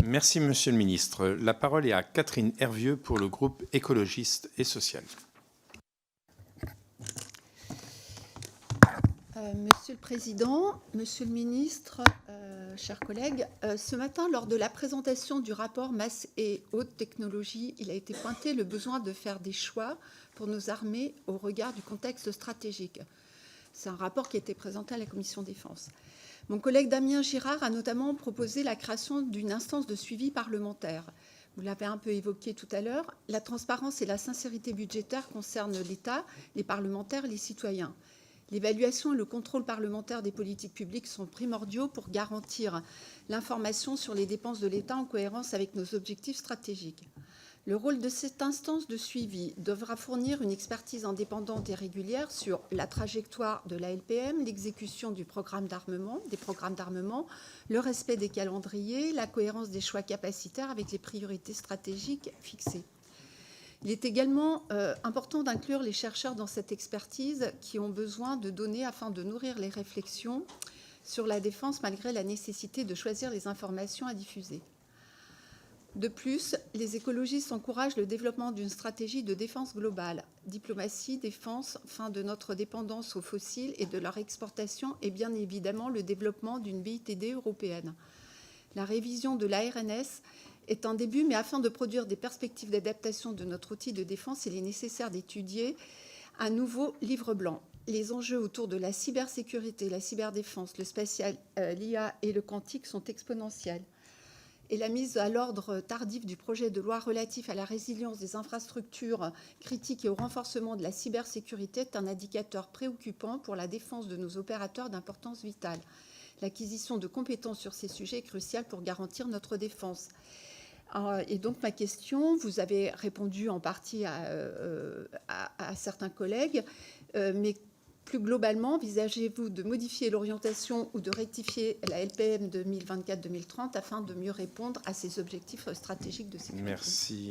Merci, Monsieur le Ministre. La parole est à Catherine Hervieux pour le groupe écologiste et social. Monsieur le Président, Monsieur le Ministre, chers collègues, ce matin, lors de la présentation du rapport Masse et Haute Technologie, il a été pointé le besoin de faire des choix pour nos armées au regard du contexte stratégique. C'est un rapport qui a été présenté à la Commission Défense. Mon collègue Damien Girard a notamment proposé la création d'une instance de suivi parlementaire. Vous l'avez un peu évoqué tout à l'heure. La transparence et la sincérité budgétaire concernent l'État, les parlementaires et les citoyens. L'évaluation et le contrôle parlementaire des politiques publiques sont primordiaux pour garantir l'information sur les dépenses de l'État en cohérence avec nos objectifs stratégiques. Le rôle de cette instance de suivi devra fournir une expertise indépendante et régulière sur la trajectoire de la LPM, l'exécution des programmes d'armement, le respect des calendriers, la cohérence des choix capacitaires avec les priorités stratégiques fixées. Il est également important d'inclure les chercheurs dans cette expertise qui ont besoin de données afin de nourrir les réflexions sur la défense malgré la nécessité de choisir les informations à diffuser. De plus, les écologistes encouragent le développement d'une stratégie de défense globale, diplomatie, défense, fin de notre dépendance aux fossiles et de leur exportation et bien évidemment le développement d'une BITD européenne. La révision de l'ARNS est un début, mais afin de produire des perspectives d'adaptation de notre outil de défense, il est nécessaire d'étudier un nouveau livre blanc. Les enjeux autour de la cybersécurité, la cyberdéfense, le spatial, l'IA et le quantique sont exponentiels. Et la mise à l'ordre tardif du projet de loi relatif à la résilience des infrastructures critiques et au renforcement de la cybersécurité est un indicateur préoccupant pour la défense de nos opérateurs d'importance vitale. L'acquisition de compétences sur ces sujets est cruciale pour garantir notre défense. Et donc ma question, vous avez répondu en partie à certains collègues, mais plus globalement, envisagez-vous de modifier l'orientation ou de rectifier la LPM 2024-2030 afin de mieux répondre à ces objectifs stratégiques de sécurité ? Merci.